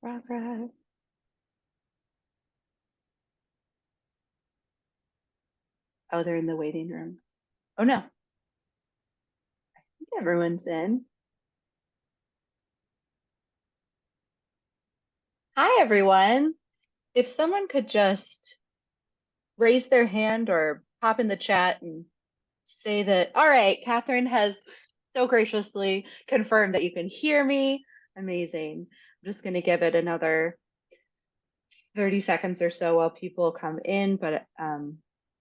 Progress. Oh, they're in the waiting room. Oh no, I think everyone's in. Hi, everyone. If someone could just raise their hand or pop in the chat and say that, all right, Catherine has so graciously confirmed that you can hear me. Amazing. I'm just going to give it another 30 seconds or so while people come in, but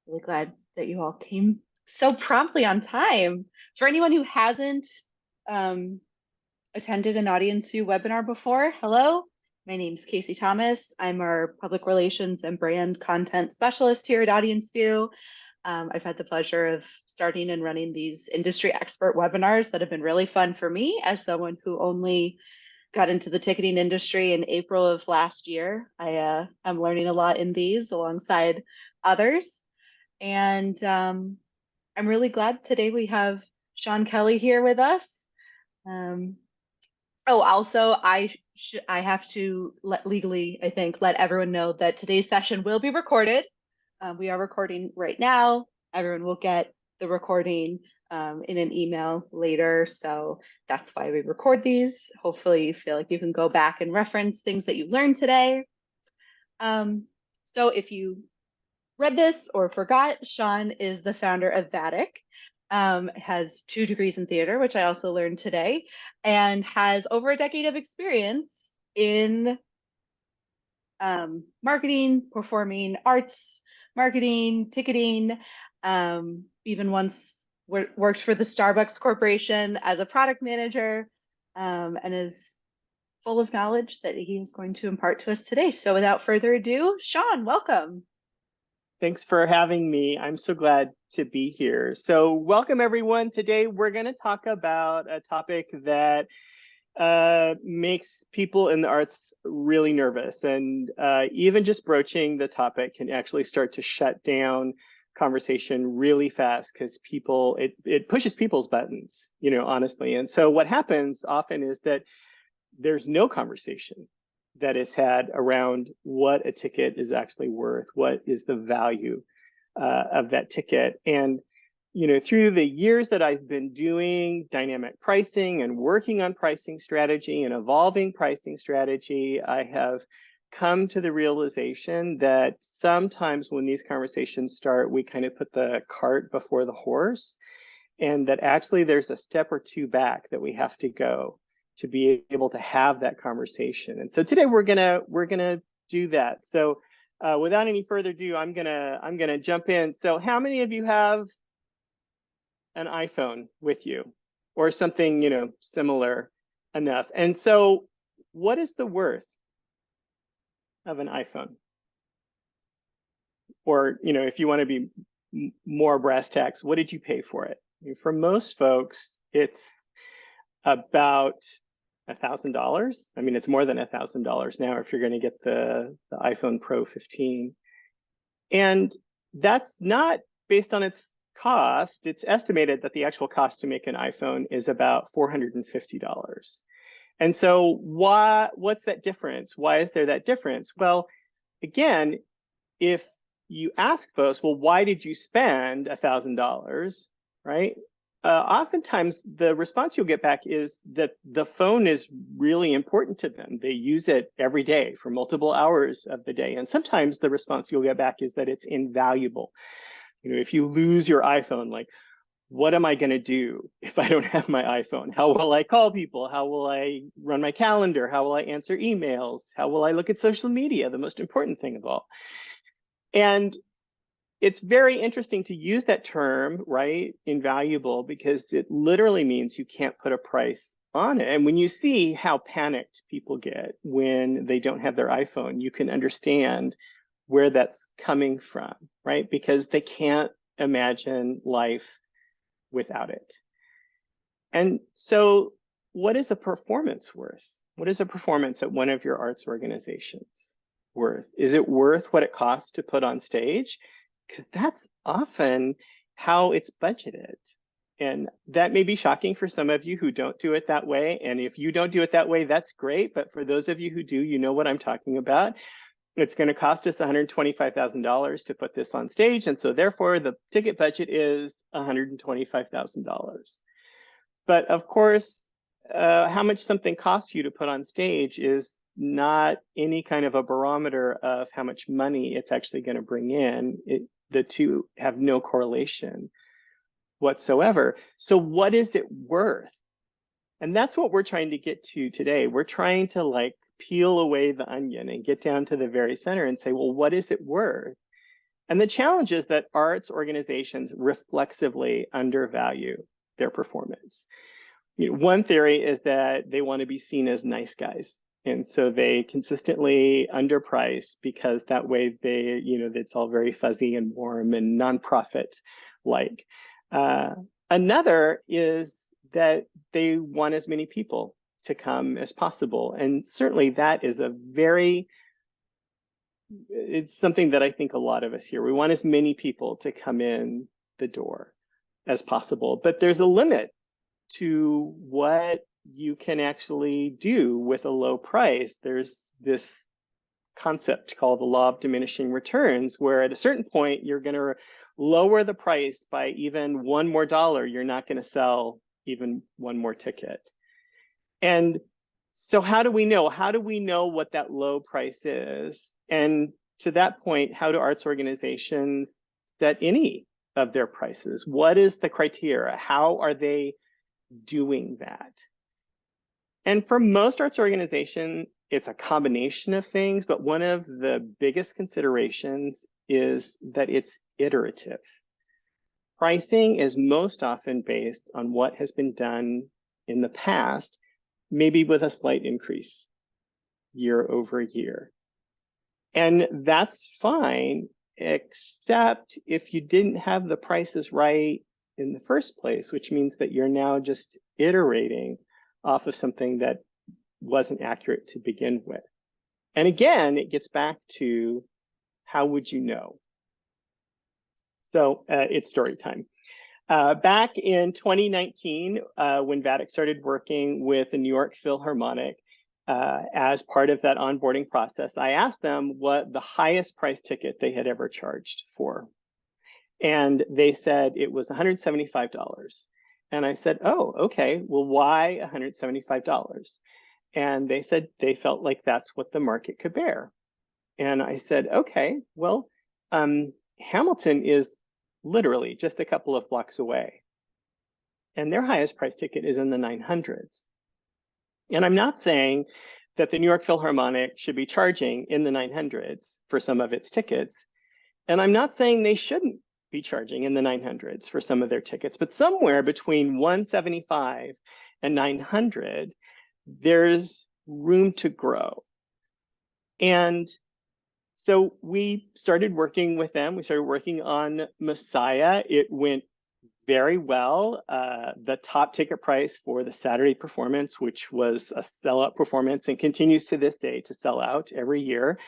really glad that you all came so promptly on time. For anyone who hasn't um, attended an Audience View webinar before, hello, my name is Casey Thomas. I'm our public relations and brand content specialist here at Audience View. I've had the pleasure of starting and running these industry expert webinars that have been really fun for me as someone who only got into the ticketing industry in April of last year. I'm learning a lot in these alongside others. And I'm really glad today we have Sean Kelly here with us. Um, oh, also, I have to legally, I think, let everyone know that today's session will be recorded. We are recording right now. Everyone will get the recording in an email later. So that's why we record these. Hopefully you feel like you can go back and reference things that you learned today. Um, so if you read this or forgot, Sean is the founder of Vatic, has 2 degrees in theater, which I also learned today, and has over a decade of experience in marketing, performing arts, marketing, ticketing, even once worked for the Starbucks Corporation as a product manager, and is full of knowledge that he is going to impart to us today. So without further ado, Sean, welcome. Thanks for having me. I'm so glad to be here. So welcome everyone. Today we're going to talk about a topic that makes people in the arts really nervous. And even just broaching the topic can actually start to shut down conversation really fast because it pushes people's buttons, honestly. And so what happens often is that there's no conversation that is had around what a ticket is actually worth, what is the value of that ticket. And through the years that I've been doing dynamic pricing and working on pricing strategy and evolving pricing strategy, I have come to the realization that sometimes when these conversations start, we kind of put the cart before the horse, and that actually there's a step or two back that we have to go to be able to have that conversation. And so today we're gonna do that. So without any further ado, I'm gonna jump in. So how many of you have an iPhone with you or something similar enough? And so what is the worth of an iPhone? Or if you want to be more brass tacks, what did you pay for it? For most folks, it's about $1,000. I mean, it's more than $1,000 now if you're going to get the iPhone Pro 15. And that's not based on its cost. It's estimated that the actual cost to make an iPhone is about $450. And so what's that difference? Why is there that difference? Well, again, if you ask folks, well, why did you spend $1,000, right? Oftentimes the response you'll get back is that the phone is really important to them. They use it every day for multiple hours of the day. And sometimes the response you'll get back is that it's invaluable. If you lose your iPhone, like, what am I going to do if I don't have my iPhone? How will I call people? How will I run my calendar? How will I answer emails? How will I look at social media? The most important thing of all. And it's very interesting to use that term, right? Invaluable, because it literally means you can't put a price on it. And when you see how panicked people get when they don't have their iPhone, you can understand where that's coming from, right? Because they can't imagine life without it. And so what is a performance worth? What is a performance at one of your arts organizations worth? Is it worth what it costs to put on stage? Because that's often how it's budgeted. And that may be shocking for some of you who don't do it that way. And if you don't do it that way, that's great. But for those of you who do, you know what I'm talking about. It's going to cost us $125,000 to put this on stage. And so therefore, the ticket budget is $125,000. But of course, how much something costs you to put on stage is not any kind of a barometer of how much money it's actually going to bring in. The two have no correlation whatsoever. So what is it worth? And that's what we're trying to get to today. We're trying to like peel away the onion and get down to the very center and say, well, what is it worth? And the challenge is that arts organizations reflexively undervalue their performance. One theory is that they want to be seen as nice guys. And so they consistently underprice because that way they, it's all very fuzzy and warm and nonprofit like. Another is that they want as many people to come as possible. And certainly that is it's something that I think a lot of us here, we want as many people to come in the door as possible. But there's a limit to what you can actually do with a low price. There's this concept called the law of diminishing returns, where at a certain point, you're going to lower the price by even $1 more. You're not going to sell even one more ticket. And so how do we know? How do we know what that low price is? And to that point, how do arts organizations set any of their prices? What is the criteria? How are they doing that? And for most arts organizations, it's a combination of things, but one of the biggest considerations is that it's iterative. Pricing is most often based on what has been done in the past, maybe with a slight increase year over year. And that's fine, except if you didn't have the prices right in the first place, which means that you're now just iterating off of something that wasn't accurate to begin with. And again, it gets back to how would you know? So it's story time. Back in 2019, when Vatic started working with the New York Philharmonic, as part of that onboarding process, I asked them what the highest price ticket they had ever charged for. And they said it was $175. And I said, oh, okay, well, why $175? And they said they felt like that's what the market could bear. And I said, okay, well, Hamilton is literally just a couple of blocks away. And their highest price ticket is in the 900s. And I'm not saying that the New York Philharmonic should be charging in the 900s for some of its tickets. And I'm not saying they shouldn't be charging in the 900s for some of their tickets, but somewhere between 175 and 900, there's room to grow. And so we started working with them. We started working on Messiah. It went very well. The top ticket price for the Saturday performance, which was a sellout performance and continues to this day to sell out every year,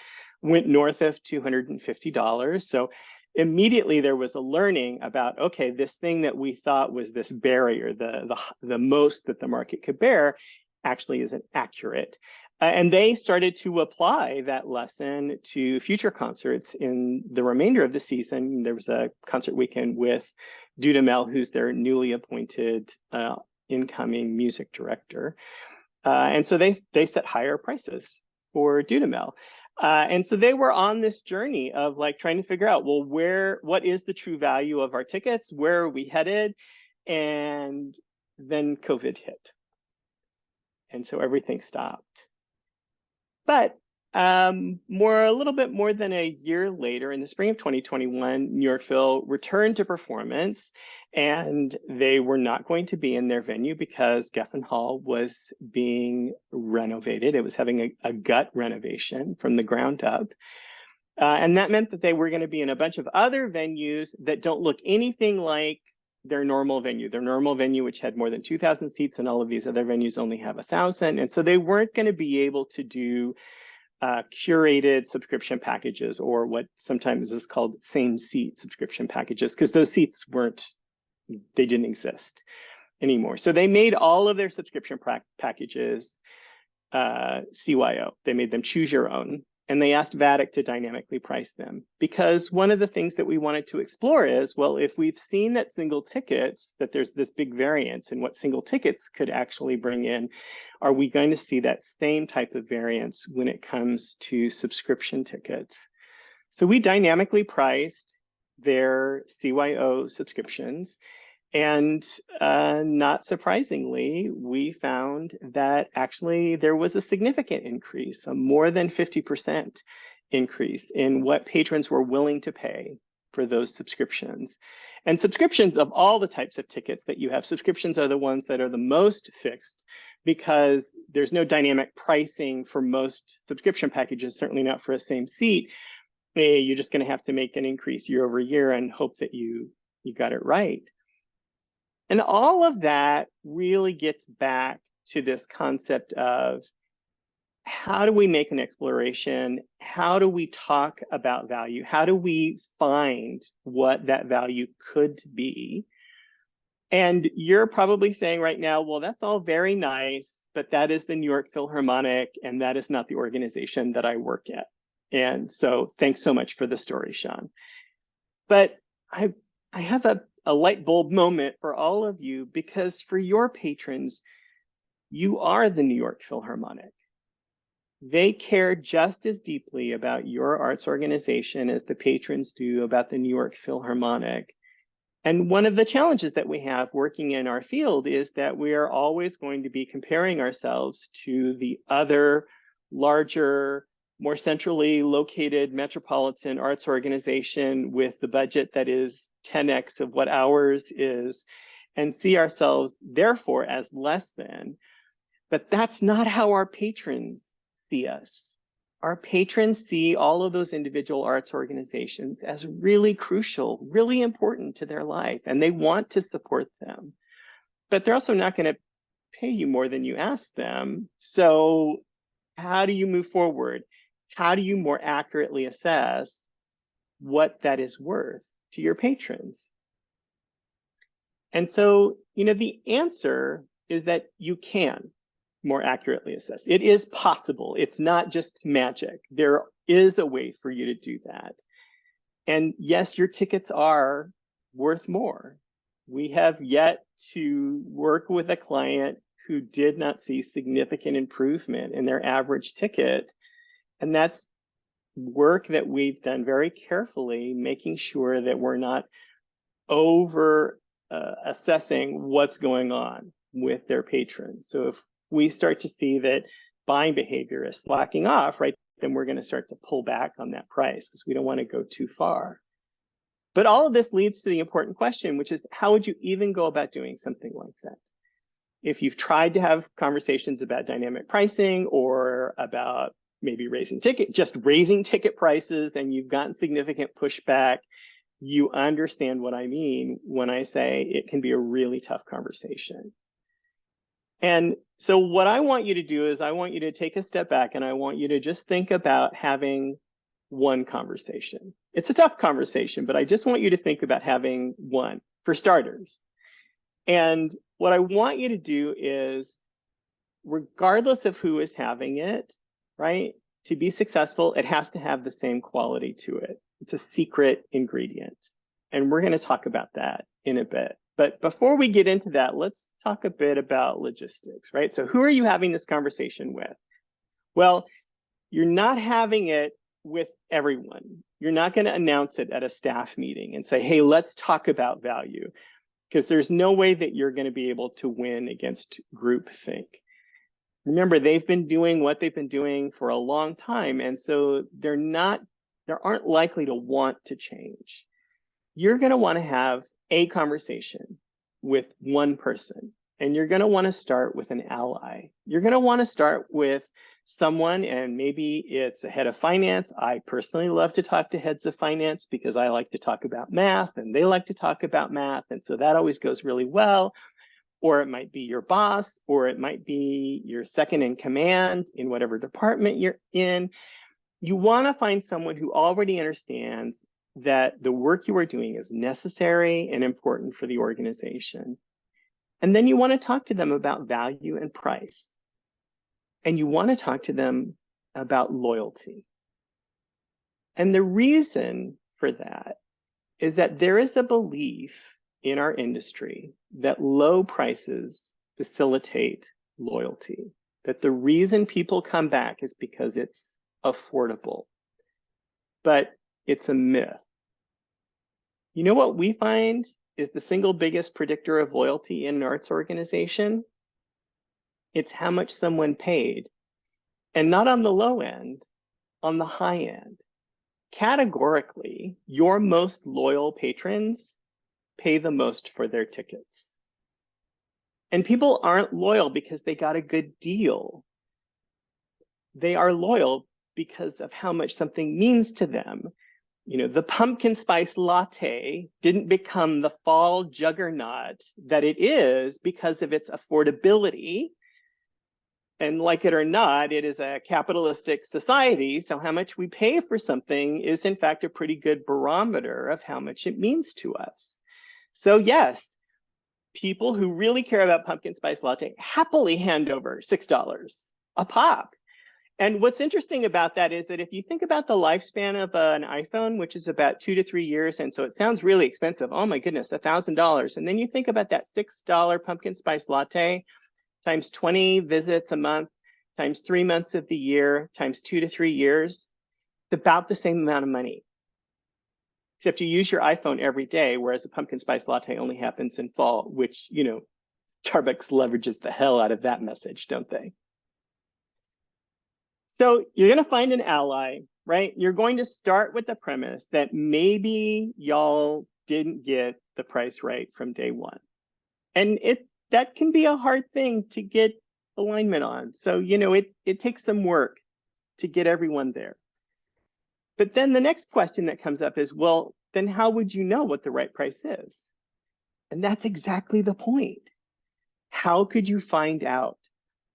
went north of $250. So immediately there was a learning about, okay, this thing that we thought was this barrier, the most that the market could bear, actually isn't accurate. And they started to apply that lesson to future concerts in the remainder of the season. There was a concert weekend with Dudamel, who's their newly appointed incoming music director. And so they set higher prices for Dudamel. And so they were on this journey of like trying to figure out, well, what is the true value of our tickets? Where are we headed? And then COVID hit. And so everything stopped. But a little bit more than a year later, in the spring of 2021, New York Phil returned to performance, and they were not going to be in their venue because Geffen Hall was being renovated. It was having a gut renovation from the ground up. And that meant that they were going to be in a bunch of other venues that don't look anything like their normal venue. Their normal venue, which had more than 2,000 seats, and all of these other venues only have 1,000. And so they weren't going to be able to do curated subscription packages, or what sometimes is called same seat subscription packages, because those seats weren't they didn't exist anymore. So they made all of their subscription packages CYO. They made them choose your own. And they asked Vatic to dynamically price them, because one of the things that we wanted to explore is, well, if we've seen that single tickets, that there's this big variance in what single tickets could actually bring in, are we going to see that same type of variance when it comes to subscription tickets? So we dynamically priced their CYO subscriptions. And not surprisingly, we found that actually there was a significant increase, a more than 50% increase in what patrons were willing to pay for those subscriptions. And subscriptions of all the types of tickets that you have, subscriptions are the ones that are the most fixed, because there's no dynamic pricing for most subscription packages, certainly not for a same seat. You're just going to have to make an increase year over year and hope that you got it right. And all of that really gets back to this concept of, how do we make an exploration? How do we talk about value? How do we find what that value could be? And you're probably saying right now, well, that's all very nice, but that is the New York Philharmonic, and that is not the organization that I work at. And so thanks so much for the story, Sean. But I have a light bulb moment for all of you, because for your patrons, you are the New York Philharmonic. They care just as deeply about your arts organization as the patrons do about the New York Philharmonic. And one of the challenges that we have working in our field is that we are always going to be comparing ourselves to the other larger, more centrally located metropolitan arts organization with the budget that is 10x of what ours is, and see ourselves therefore as less than. But that's not how our patrons see us. Our patrons see all of those individual arts organizations as really crucial, really important to their life, and they want to support them. But they're also not going to pay you more than you ask them. So how do you move forward? How do you more accurately assess what that is worth to your patrons? And so, the answer is that you can more accurately assess. It is possible. It's not just magic. There is a way for you to do that. And yes, your tickets are worth more. We have yet to work with a client who did not see significant improvement in their average ticket. And that's work that we've done very carefully, making sure that we're not over assessing what's going on with their patrons. So if we start to see that buying behavior is slacking off, right, then we're going to start to pull back on that price, because we don't want to go too far. But all of this leads to the important question, which is, how would you even go about doing something like that? If you've tried to have conversations about dynamic pricing, or about maybe raising ticket prices, and you've gotten significant pushback, you understand what I mean when I say it can be a really tough conversation. And so what I want you to do is, I want you to take a step back, and I want you to just think about having one conversation. It's a tough conversation, but I just want you to think about having one, for starters. And what I want you to do is, regardless of who is having it, right, to be successful, it has to have the same quality to it. It's a secret ingredient. And we're going to talk about that in a bit. But before we get into that, let's talk a bit about logistics, right? So who are you having this conversation with? Well, you're not having it with everyone. You're not going to announce it at a staff meeting and say, hey, let's talk about value, because there's no way that you're going to be able to win against groupthink. Remember, they've been doing what they've been doing for a long time, and so they aren't likely to want to change. You're going to want to have a conversation with one person, and you're going to want to start with an ally. You're going to want to start with someone, and maybe it's a head of finance. I personally love to talk to heads of finance because I like to talk about math, and they like to talk about math, and so that always goes really well. Or it might be your boss, or it might be your second in command in whatever department you're in. You want to find someone who already understands that the work you are doing is necessary and important for the organization. And then you want to talk to them about value and price. And you want to talk to them about loyalty. And the reason for that is that there is a belief in our industry that low prices facilitate loyalty, that the reason people come back is because it's affordable. But it's a myth. You know what we find is the single biggest predictor of loyalty in an arts organization? It's how much someone paid, and not on the low end, on the high end. Categorically, your most loyal patrons pay the most for their tickets. And people aren't loyal because they got a good deal. They are loyal because of how much something means to them. You know, the pumpkin spice latte didn't become the fall juggernaut that it is because of its affordability. And like it or not, it is a capitalistic society. So how much we pay for something is in fact a pretty good barometer of how much it means to us. So yes, people who really care about pumpkin spice latte happily hand over $6 a pop. And what's interesting about that is that if you think about the lifespan of an iPhone, which is about 2 to 3 years, and so it sounds really expensive, oh my goodness, $1,000. And then you think about that $6 pumpkin spice latte times 20 visits a month, times 3 months of the year, times 2 to 3 years, it's about the same amount of money. Except you use your iPhone every day, whereas a pumpkin spice latte only happens in fall, which, you know, Starbucks leverages the hell out of that message, don't they? So you're going to find an ally, right? You're going to start with the premise that maybe y'all didn't get the price right from day one. And that can be a hard thing to get alignment on. So, you know, it takes some work to get everyone there. But then the next question that comes up is, well, then how would you know what the right price is? And that's exactly the point. How could you find out?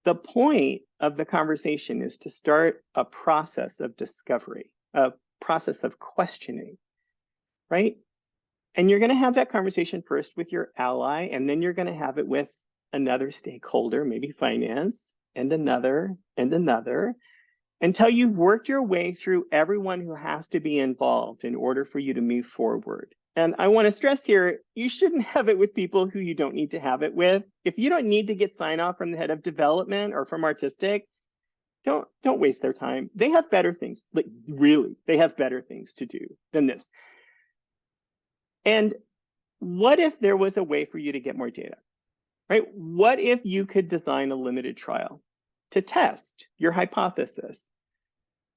The point of the conversation is to start a process of discovery, a process of questioning, right? And you're going to have that conversation first with your ally, and then you're going to have it with another stakeholder, maybe finance, and another, until you've worked your way through everyone who has to be involved in order for you to move forward. And I want to stress here, you shouldn't have it with people who you don't need to have it with. If you don't need to get sign off from the head of development or from artistic, don't waste their time. They have better things, like really, they have better things to do than this. And what if there was a way for you to get more data, right? What if you could design a limited trial to test your hypothesis?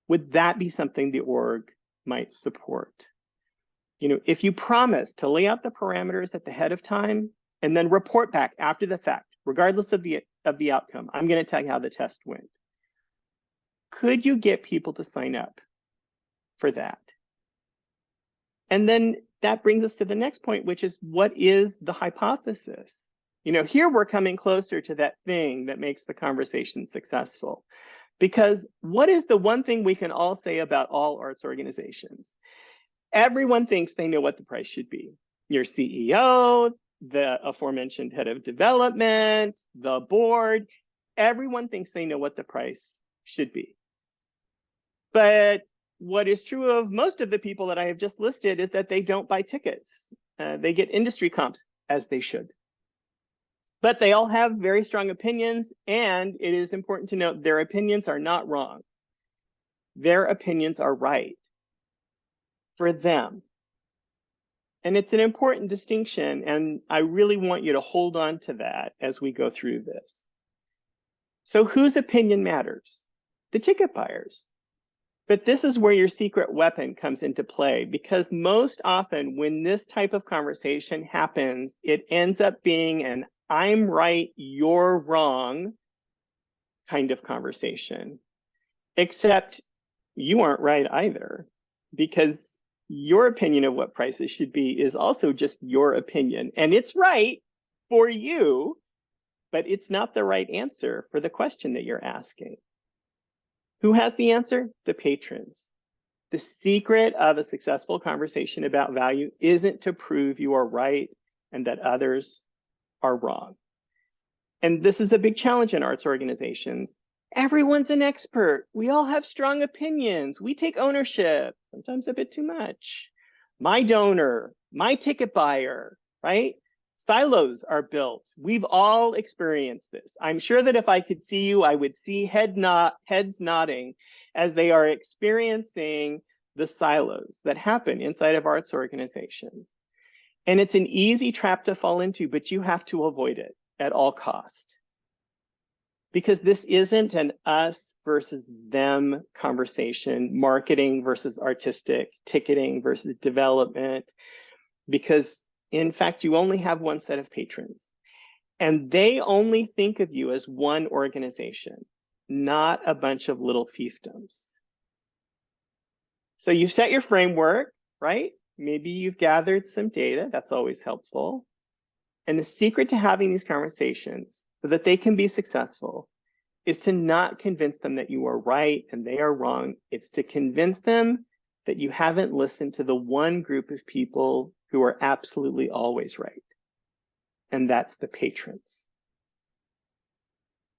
Would that be something the org might support? You know, if you promise to lay out the parameters at the head of time and then report back after the fact, regardless of the outcome, I'm going to tell you how the test went. Could you get people to sign up for that? And then that brings us to the next point, which is, what is the hypothesis? You know, here we're coming closer to that thing that makes the conversation successful. Because what is the one thing we can all say about all arts organizations? Everyone thinks they know what the price should be. Your CEO, the aforementioned head of development, the board, everyone thinks they know what the price should be. But what is true of most of the people that I have just listed is that they don't buy tickets. They get industry comps, as they should. But they all have very strong opinions, and it is important to note their opinions are not wrong. Their opinions are right for them. And it's an important distinction, and I really want you to hold on to that as we go through this. So whose opinion matters? The ticket buyers. But this is where your secret weapon comes into play, because most often when this type of conversation happens, it ends up being an I'm right, you're wrong kind of conversation. Except you aren't right either, because your opinion of what prices should be is also just your opinion. And it's right for you, but it's not the right answer for the question that you're asking. Who has the answer? The patrons. The secret of a successful conversation about value isn't to prove you are right and that others are wrong. And this is a big challenge in arts organizations. Everyone's an expert. We all have strong opinions. We take ownership, sometimes a bit too much. My donor, my ticket buyer, right? Silos are built. We've all experienced this. I'm sure that if I could see you, I would see heads nodding as they are experiencing the silos that happen inside of arts organizations. And it's an easy trap to fall into, but you have to avoid it at all cost. Because this isn't an us versus them conversation, marketing versus artistic, ticketing versus development, because in fact, you only have one set of patrons and they only think of you as one organization, not a bunch of little fiefdoms. So you've set your framework, right? Maybe you've gathered some data, that's always helpful. And the secret to having these conversations so that they can be successful is to not convince them that you are right and they are wrong. It's to convince them that you haven't listened to the one group of people who are absolutely always right. And that's the patrons.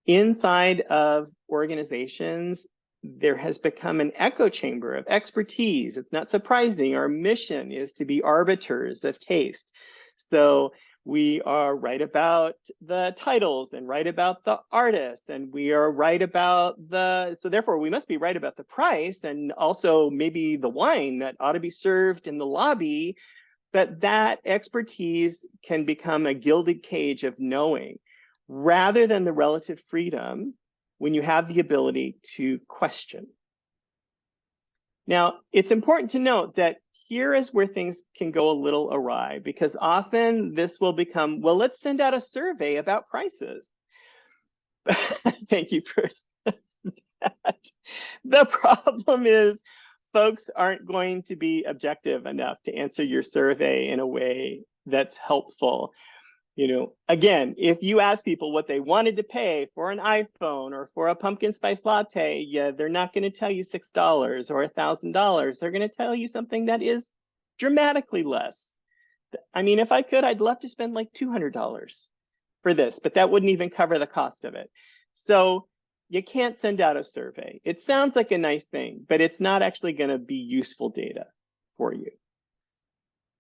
Inside of organizations, there has become an echo chamber of expertise. It's not surprising. Our mission is to be arbiters of taste. So we are right about the titles and right about the artists, and we are right about so therefore we must be right about the price and also maybe the wine that ought to be served in the lobby. But that expertise can become a gilded cage of knowing rather than the relative freedom when you have the ability to question. Now, it's important to note that here is where things can go a little awry, because often this will become, well, let's send out a survey about prices. Thank you for that. The problem is folks aren't going to be objective enough to answer your survey in a way that's helpful. You know, again, if you ask people what they wanted to pay for an iPhone or for a pumpkin spice latte, yeah, they're not going to tell you $6 or $1,000. They're going to tell you something that is dramatically less. I mean, if I could, I'd love to spend like $200 for this, but that wouldn't even cover the cost of it. So you can't send out a survey. It sounds like a nice thing, but it's not actually going to be useful data for you.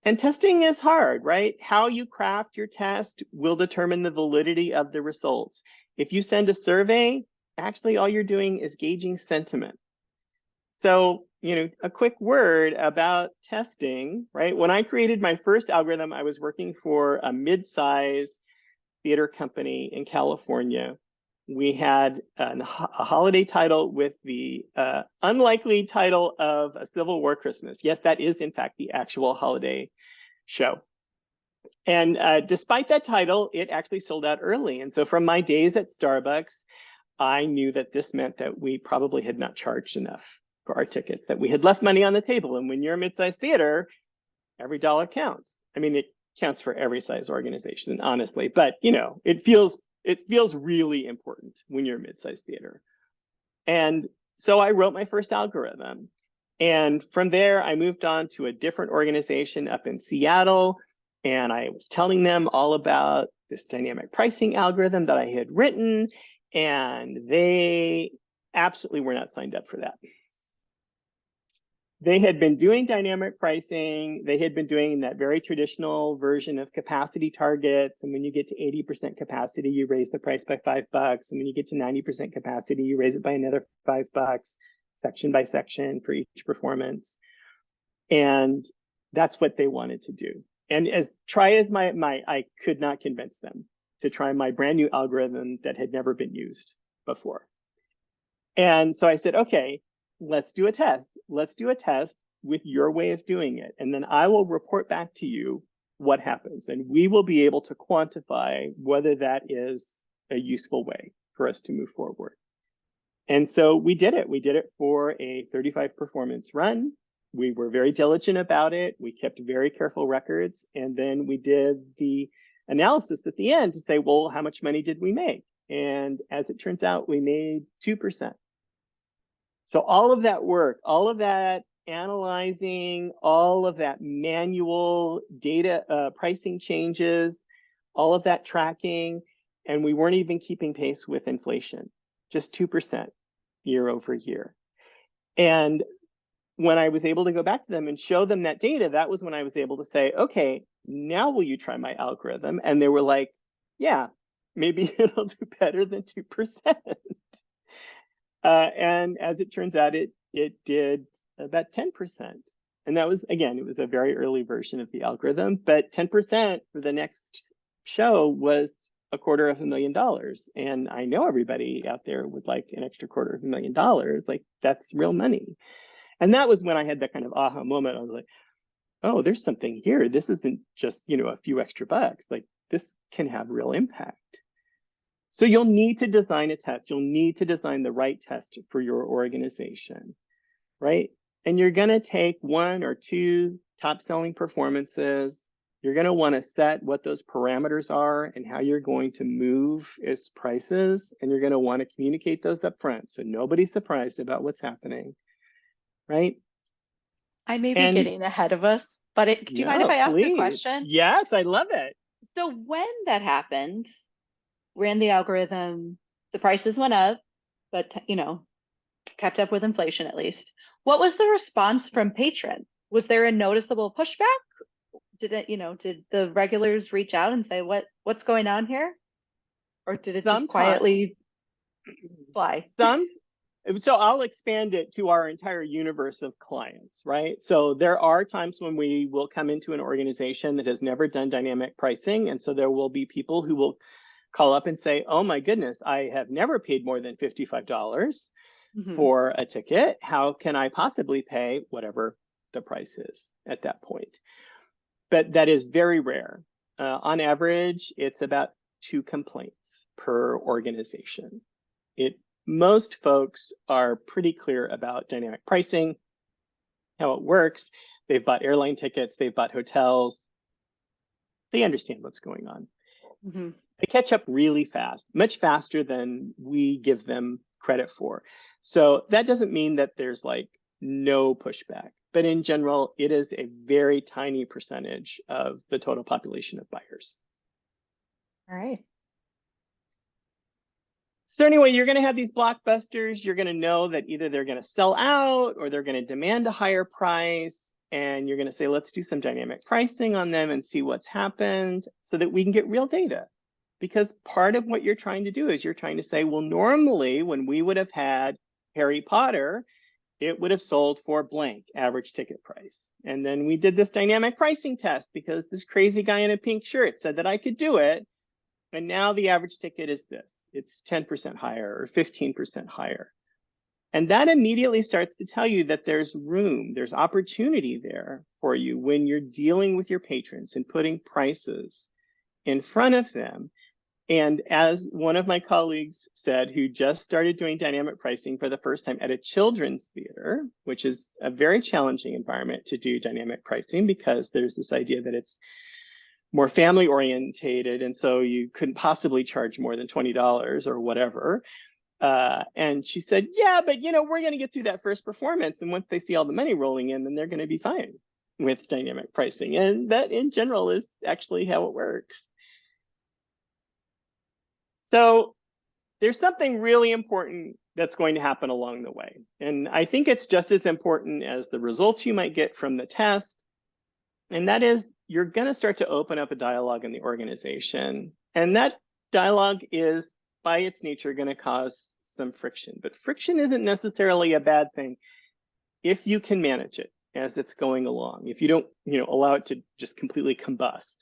And testing is hard, right? How you craft your test will determine the validity of the results. If you send a survey, actually all you're doing is gauging sentiment. So, you know, a quick word about testing, right? When I created my first algorithm, I was working for a mid-size theater company in California. We had a holiday title with the unlikely title of A Civil War Christmas. Yes, that is in fact the actual holiday show. And despite that title, it actually sold out early. And so from my days at Starbucks, I knew that this meant that we probably had not charged enough for our tickets, that we had left money on the table. And when you're a mid-sized theater, every dollar counts. I mean, it counts for every size organization, honestly, but you know, it feels really important when you're a mid-sized theater. And so I wrote my first algorithm. And from there, I moved on to a different organization up in Seattle. And I was telling them all about this dynamic pricing algorithm that I had written. And they absolutely were not signed up for that. They had been doing dynamic pricing. They had been doing that very traditional version of capacity targets. And when you get to 80% capacity, you raise the price by $5. And when you get to 90% capacity, you raise it by another $5, section by section for each performance. And that's what they wanted to do. And as I could not convince them to try my brand new algorithm that had never been used before. And so I said, okay, let's do a test. Let's do a test with your way of doing it. And then I will report back to you what happens. And we will be able to quantify whether that is a useful way for us to move forward. And so we did it. We did it for a 35 performance run. We were very diligent about it. We kept very careful records. And then we did the analysis at the end to say, well, how much money did we make? And as it turns out, we made 2%. So all of that work, all of that analyzing all of that manual data, pricing changes, all of that tracking, and we weren't even keeping pace with inflation, just 2% year over year. And when I was able to go back to them and show them that data, that was when I was able to say, okay, now will you try my algorithm? And they were like, yeah, maybe it'll do better than 2%. And as it turns out, it did about 10%. And that was, again, it was a very early version of the algorithm, but 10% for the next show was $250,000. And I know everybody out there would like an extra $250,000. Like, that's real money. And that was when I had that kind of aha moment. I was like, oh, there's something here. This isn't just, a few extra bucks. Like, this can have real impact. So you'll need to design a test. You'll need to design the right test for your organization, right? And you're going to take one or two top selling performances. You're going to want to set what those parameters are and how you're going to move its prices. And you're going to want to communicate those up front so nobody's surprised about what's happening, right? I may be getting ahead of us, but do you mind if I ask a question? Yes, I love it. So when that happened, ran the algorithm, the prices went up, but kept up with inflation at least. What was the response from patrons? Was there a noticeable pushback? Did the regulars reach out and say, what's going on here? Or did it just quietly fly? So I'll expand it to our entire universe of clients, right? So there are times when we will come into an organization that has never done dynamic pricing. And so there will be people who will call up and say, oh my goodness, I have never paid more than $55 for a ticket. How can I possibly pay whatever the price is at that point? But that is very rare. On average, it's about 2 complaints per organization. Most folks are pretty clear about dynamic pricing, how it works. They've bought airline tickets, they've bought hotels. They understand what's going on. They catch up really fast, much faster than we give them credit for. So that doesn't mean that there's like no pushback, but in general, it is a very tiny percentage of the total population of buyers. All right. So anyway, you're going to have these blockbusters. You're going to know that either they're going to sell out or they're going to demand a higher price. And you're going to say, let's do some dynamic pricing on them and see what's happened so that we can get real data. Because part of what you're trying to do is you're trying to say, well, normally when we would have had Harry Potter, it would have sold for blank average ticket price. And then we did this dynamic pricing test because this crazy guy in a pink shirt said that I could do it. And now the average ticket is this. It's 10% higher or 15% higher. And that immediately starts to tell you that there's room, there's opportunity there for you when you're dealing with your patrons and putting prices in front of them. And as one of my colleagues said, who just started doing dynamic pricing for the first time at a children's theater, which is a very challenging environment to do dynamic pricing because there's this idea that it's more family orientated. And so you couldn't possibly charge more than $20 or whatever. And she said, yeah, but we're going to get through that first performance. And once they see all the money rolling in, then they're going to be fine with dynamic pricing. And that in general is actually how it works. So there's something really important that's going to happen along the way. And I think it's just as important as the results you might get from the test. And that is, you're going to start to open up a dialogue in the organization. And that dialogue is, by its nature, going to cause some friction. But friction isn't necessarily a bad thing if you can manage it as it's going along, if you don't allow it to just completely combust.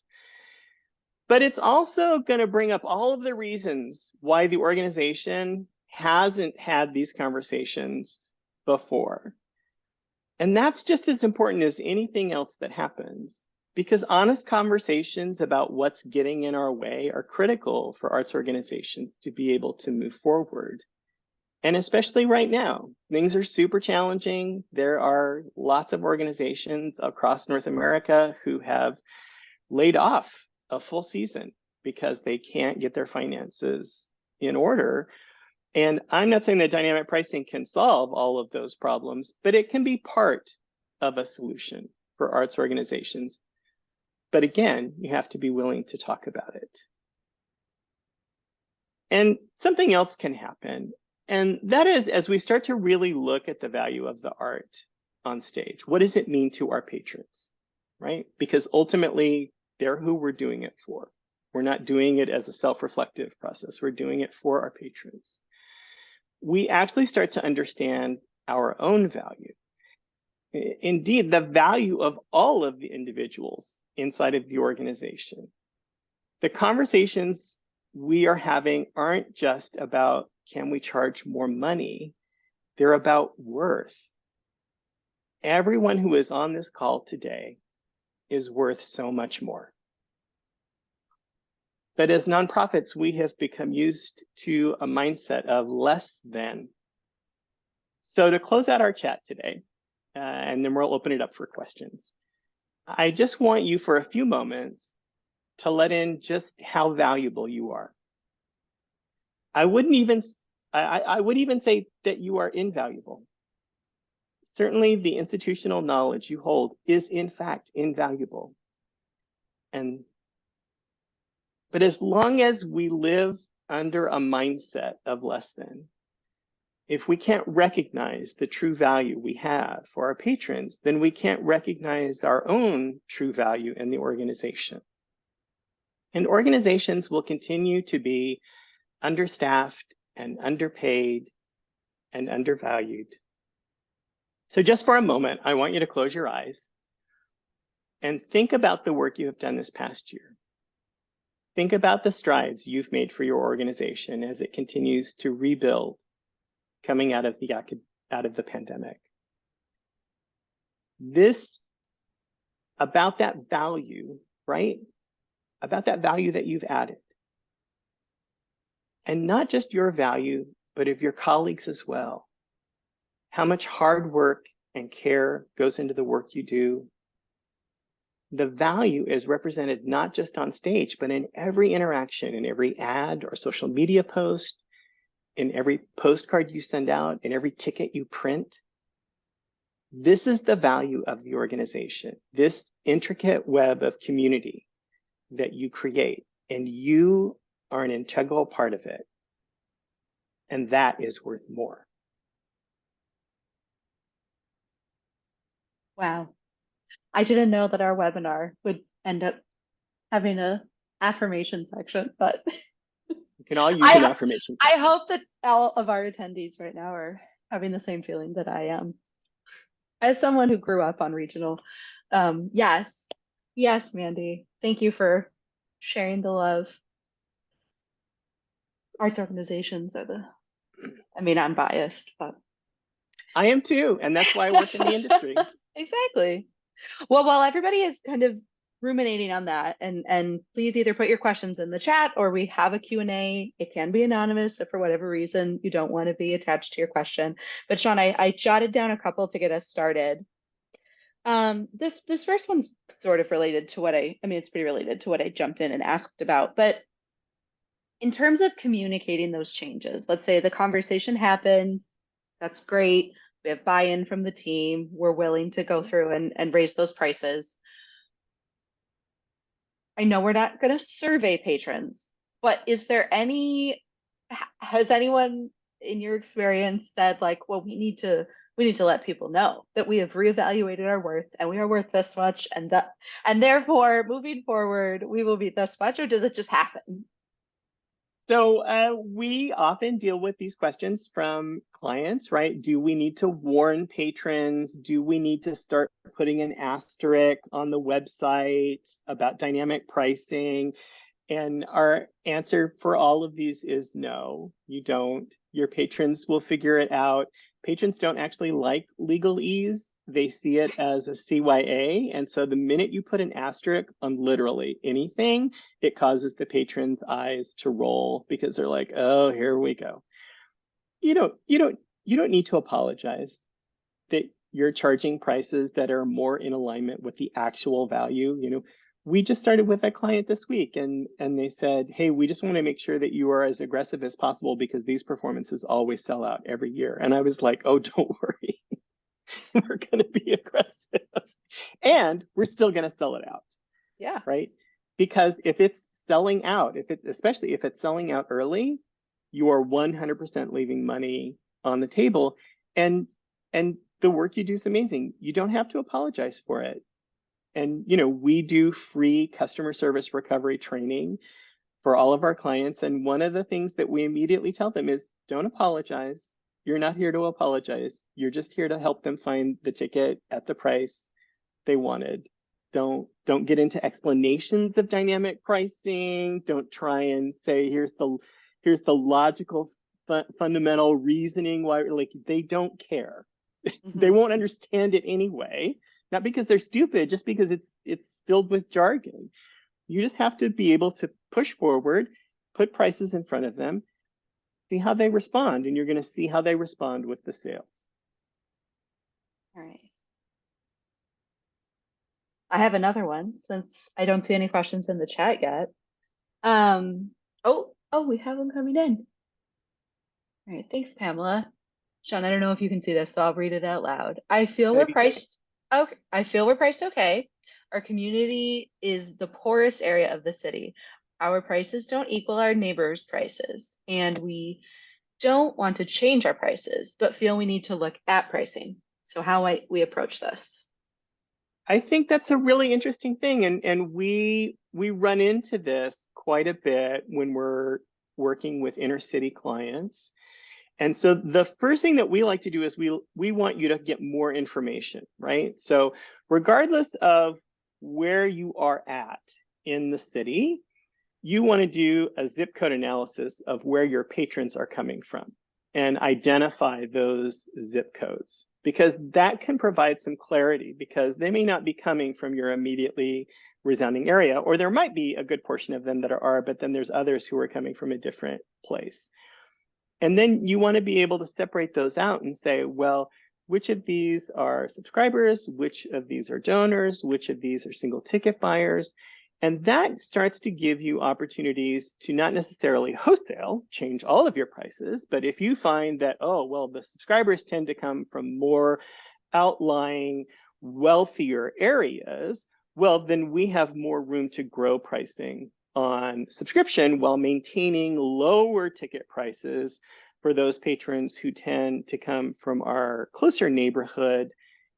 But it's also going to bring up all of the reasons why the organization hasn't had these conversations before. And that's just as important as anything else that happens, because honest conversations about what's getting in our way are critical for arts organizations to be able to move forward. And especially right now, things are super challenging. There are lots of organizations across North America who have laid off a full season because they can't get their finances in order. And I'm not saying that dynamic pricing can solve all of those problems, but it can be part of a solution for arts organizations. But again, you have to be willing to talk about it. And something else can happen. And that is, as we start to really look at the value of the art on stage, what does it mean to our patrons, right? Because ultimately, they're who we're doing it for. We're not doing it as a self-reflective process. We're doing it for our patrons. We actually start to understand our own value. Indeed, the value of all of the individuals inside of the organization. The conversations we are having aren't just about, can we charge more money? They're about worth. Everyone who is on this call today is worth so much more. But as nonprofits, we have become used to a mindset of less than. So to close out our chat today, and then we'll open it up for questions, I just want you for a few moments to let in just how valuable you are. I would even say that you are invaluable. Certainly the institutional knowledge you hold is in fact invaluable. But as long as we live under a mindset of less than, if we can't recognize the true value we have for our patrons, then we can't recognize our own true value in the organization. And organizations will continue to be understaffed and underpaid and undervalued. So just for a moment, I want you to close your eyes and think about the work you have done this past year. Think about the strides you've made for your organization as it continues to rebuild coming out of the pandemic. This, about that value, right? About that value that you've added. And not just your value, but of your colleagues as well. How much hard work and care goes into the work you do. The value is represented not just on stage, but in every interaction, in every ad or social media post, in every postcard you send out, in every ticket you print. This is the value of the organization, this intricate web of community that you create, and you are an integral part of it. And that is worth more. Wow. I didn't know that our webinar would end up having a affirmation section, but You can all use an affirmation I section. hope that all of our attendees right now are having the same feeling that I am. As someone who grew up on regional, yes, Mandy, thank you for sharing the love. Arts organizations are I'm biased, but I am too, and that's why I work in the industry. Exactly. Well, while everybody is kind of ruminating on that, and please either put your questions in the chat or we have a Q&A. It can be anonymous if for whatever reason you don't want to be attached to your question. But Sean, I jotted down a couple to get us started. This first one's sort of related to what it's pretty related to what I jumped in and asked about. But in terms of communicating those changes, let's say the conversation happens, that's great. We have buy-in from the team. We're willing to go through and raise those prices. I know we're not going to survey patrons, but has anyone in your experience said like, well, we need to let people know that we have reevaluated our worth and we are worth this much, and therefore moving forward we will be this much, or does it just happen? So we often deal with these questions from clients, right? Do we need to warn patrons? Do we need to start putting an asterisk on the website about dynamic pricing? And our answer for all of these is no, you don't. Your patrons will figure it out. Patrons don't actually like legalese. They see it as a CYA. And so the minute you put an asterisk on literally anything, it causes the patron's eyes to roll because they're like, oh, here we go. You don't need to apologize that you're charging prices that are more in alignment with the actual value. We just started with a client this week and they said, hey, we just want to make sure that you are as aggressive as possible because these performances always sell out every year. And I was like, oh, don't worry. we're going to be aggressive, and we're still going to sell it out. Yeah. Right? Because if it's selling out, especially if it's selling out early, you are 100% leaving money on the table, and the work you do is amazing. You don't have to apologize for it. And we do free customer service recovery training for all of our clients, and one of the things that we immediately tell them is, don't apologize. You're not here to apologize. You're just here to help them find the ticket at the price they wanted. Don't get into explanations of dynamic pricing. Don't try and say, here's the logical fundamental reasoning why. Like, they don't care. They won't understand it anyway, not because they're stupid, just because it's filled with jargon. You just have to be able to push forward, put prices in front of them, see how they respond, and you're going to see how they respond with the sales. All right. I have another one since I don't see any questions in the chat yet. Oh, we have them coming in. All right, thanks, Pamela. Sean, I don't know if you can see this, so I'll read it out loud. I feel we're priced okay. Our community is the poorest area of the city. Our prices don't equal our neighbors' prices, and we don't want to change our prices, but feel we need to look at pricing. So how we approach this. I think that's a really interesting thing, and we run into this quite a bit when we're working with inner city clients. And so the first thing that we like to do is we want you to get more information, right? So regardless of where you are at in the city, you want to do a zip code analysis of where your patrons are coming from and identify those zip codes, because that can provide some clarity, because they may not be coming from your immediately resounding area, or there might be a good portion of them that are, but then there's others who are coming from a different place. And then you want to be able to separate those out and say, well, which of these are subscribers? Which of these are donors? Which of these are single ticket buyers? And that starts to give you opportunities to not necessarily wholesale change all of your prices, but if you find that, oh, well, the subscribers tend to come from more outlying, wealthier areas, well, then we have more room to grow pricing on subscription while maintaining lower ticket prices for those patrons who tend to come from our closer neighborhood.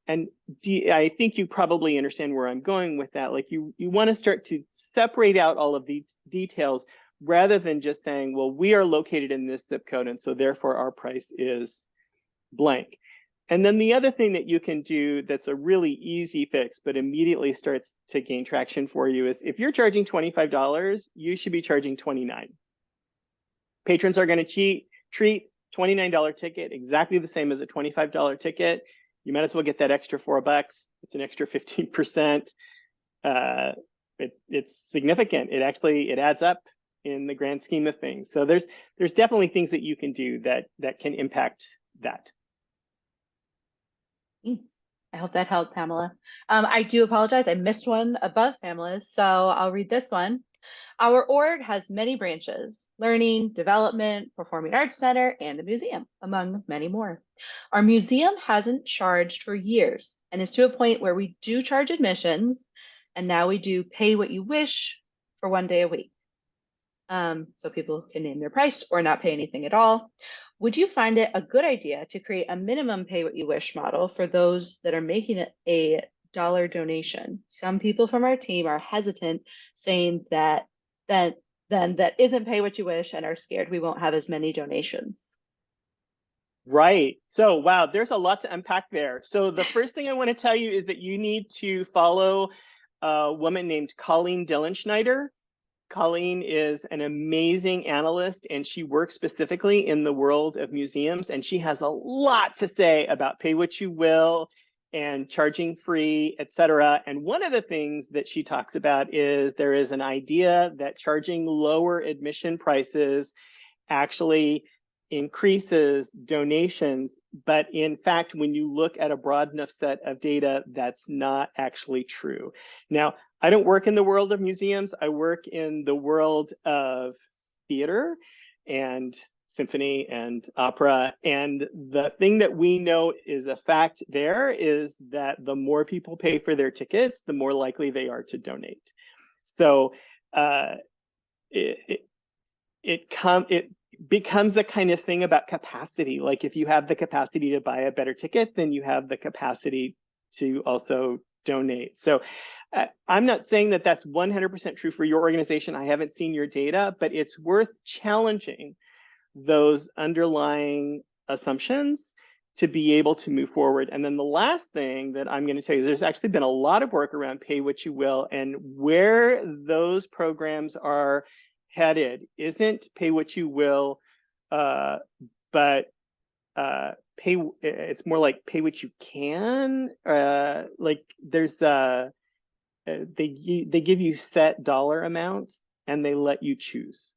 And I think you probably understand where I'm going with that. Like, you want to start to separate out all of these details rather than just saying, well, we are located in this zip code, and so therefore our price is blank. And then the other thing that you can do that's a really easy fix, but immediately starts to gain traction for you, is if you're charging $25, you should be charging $29. Patrons are going to treat $29 ticket exactly the same as a $25 ticket. You might as well get that extra $4. It's an extra 15%. It's significant. It adds up in the grand scheme of things. So there's definitely things that you can do that can impact that. Thanks. I hope that helped, Pamela. I do apologize. I missed one above Pamela's, so I'll read this one. Our org has many branches: learning, development, performing arts center, and a museum, among many more. Our museum hasn't charged for years and is to a point where we do charge admissions, and now we do pay what you wish for 1 day a week. So people can name their price or not pay anything at all. Would you find it a good idea to create a minimum pay what you wish model for those that are making a dollar donation? Some people from our team are hesitant, saying that that isn't pay what you wish and are scared we won't have as many donations. Right. So, wow, there's a lot to unpack there. So the first thing I want to tell you is that you need to follow a woman named Colleen Dillenschneider. Colleen is an amazing analyst, and she works specifically in the world of museums, and she has a lot to say about pay what you will and charging free, et cetera. And one of the things that she talks about is there is an idea that charging lower admission prices actually increases donations, but in fact, when you look at a broad enough set of data, that's not actually true. Now, I don't work in the world of museums. I work in the world of theater, and symphony and opera. And the thing that we know is a fact there is that the more people pay for their tickets, the more likely they are to donate. So it becomes a kind of thing about capacity. Like if you have the capacity to buy a better ticket, then you have the capacity to also donate. So I'm not saying that that's 100% true for your organization. I haven't seen your data, but it's worth challenging those underlying assumptions to be able to move forward. And then the last thing that I'm going to tell you is there's actually been a lot of work around pay what you will, and where those programs are headed isn't pay what you will, but it's more like pay what you can. Like there's they give you set dollar amounts and they let you choose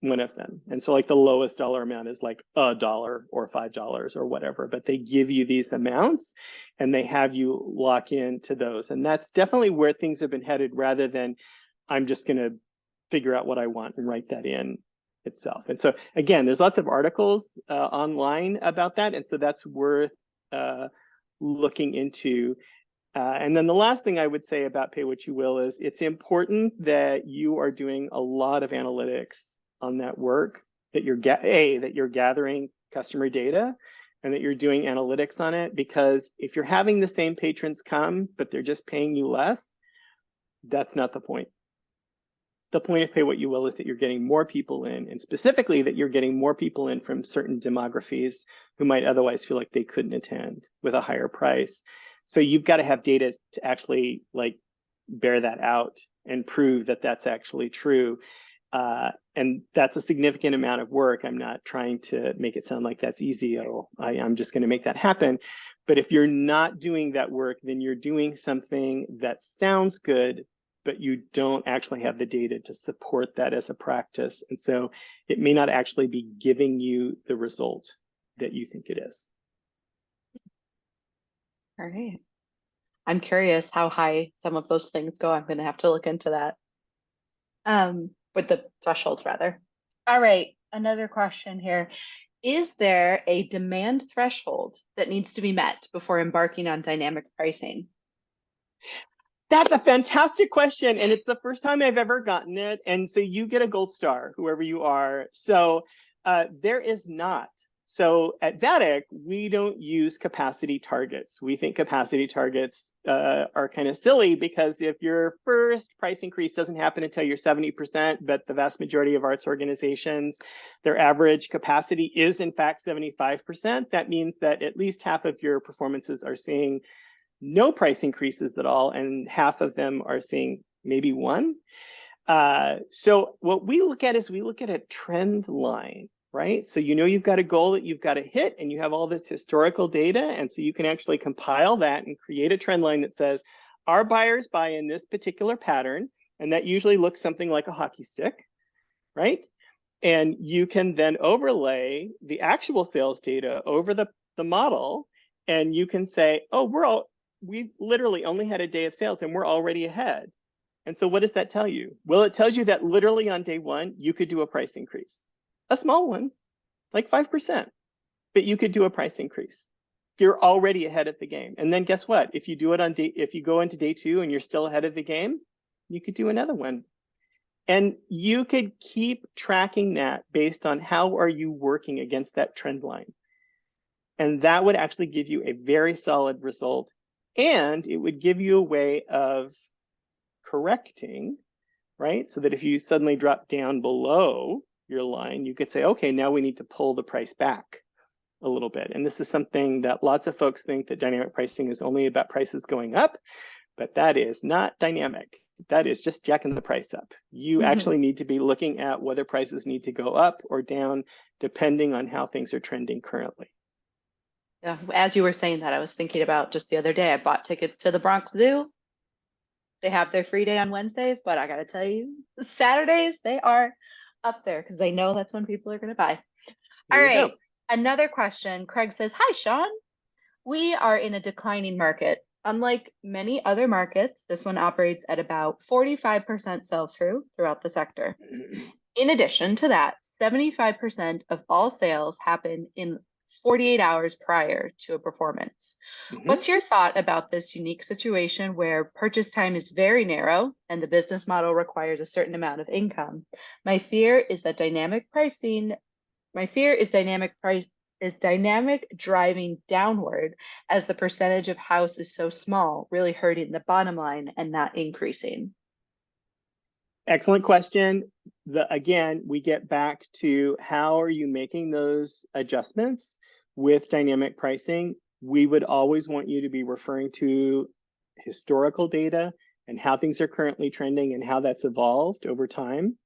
one of them. And so like the lowest dollar amount is like $1 or $5 or whatever, but they give you these amounts and they have you lock into those. And that's definitely where things have been headed, rather than I'm just going to figure out what I want and write that in itself. And so again, there's lots of articles online about that. And so that's worth looking into. And then the last thing I would say about pay what you will is it's important that you are doing a lot of analytics on that work, that you're gathering customer data and that you're doing analytics on it, because if you're having the same patrons come, but they're just paying you less, that's not the point. The point of pay what you will is that you're getting more people in, and specifically that you're getting more people in from certain demographies who might otherwise feel like they couldn't attend with a higher price. So you've got to have data to actually like bear that out and prove that that's actually true. And that's a significant amount of work. I'm not trying to make it sound like that's easy. I'm just going to make that happen. But if you're not doing that work, then you're doing something that sounds good, but you don't actually have the data to support that as a practice. And so it may not actually be giving you the result that you think it is. All right. I'm curious how high some of those things go. I'm going to have to look into that. With the thresholds, rather. All right. Another question here. Is there a demand threshold that needs to be met before embarking on dynamic pricing? That's a fantastic question. And it's the first time I've ever gotten it. And so you get a gold star, whoever you are. So there is not. So at Vatic, we don't use capacity targets. We think capacity targets are kind of silly, because if your first price increase doesn't happen until you're 70%, but the vast majority of arts organizations, their average capacity is in fact 75%, that means that at least half of your performances are seeing no price increases at all, and half of them are seeing maybe one. So what we look at is we look at a trend line, right? So you know you've got a goal that you've got to hit, and you have all this historical data, and so you can actually compile that and create a trend line that says our buyers buy in this particular pattern, and that usually looks something like a hockey stick, right? And you can then overlay the actual sales data over the model, and you can say, oh, we literally only had a day of sales and we're already ahead. And so what does that tell you? Well, it tells you that literally on day one, you could do a price increase, a small one, like 5%, but you could do a price increase. You're already ahead of the game. And then guess what? If you do it if you go into day two and you're still ahead of the game, you could do another one. And you could keep tracking that based on how are you working against that trend line. And that would actually give you a very solid result. And it would give you a way of correcting, right? So that if you suddenly drop down below your line, you could say, okay, now we need to pull the price back a little bit. And this is something that lots of folks think that dynamic pricing is only about prices going up, but that is not dynamic. That is just jacking the price up. You actually need to be looking at whether prices need to go up or down, depending on how things are trending currently. Yeah, as you were saying that, I was thinking about just the other day, I bought tickets to the Bronx Zoo. They have their free day on Wednesdays, but I got to tell you, Saturdays, they are up there because they know that's when people are going to buy. All right. Another question. Craig says, hi, Sean. We are in a declining market. Unlike many other markets, this one operates at about 45% sell-through throughout the sector. In addition to that, 75% of all sales happen in 48 hours prior to a performance. Mhm. What's your thought about this unique situation where purchase time is very narrow and the business model requires a certain amount of income? My fear is that dynamic pricing, my fear is dynamic price is dynamic driving downward as the percentage of house is so small, really hurting the bottom line and not increasing. Excellent question. Again, we get back to how are you making those adjustments with dynamic pricing? We would always want you to be referring to historical data and how things are currently trending and how that's evolved over time.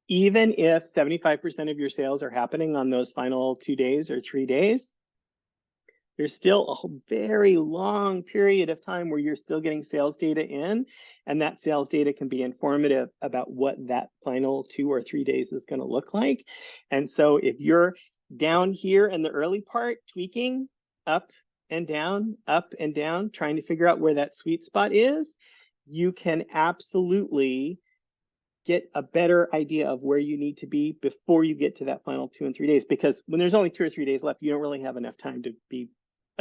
Even if 75% of your sales are happening on those final 2 days or 3 days, there's still a very long period of time where you're still getting sales data in, and that sales data can be informative about what that final 2 or 3 days is going to look like. And so if you're down here in the early part, tweaking up and down, trying to figure out where that sweet spot is, you can absolutely get a better idea of where you need to be before you get to that final 2 and 3 days. Because when there's only 2 or 3 days left, you don't really have enough time to be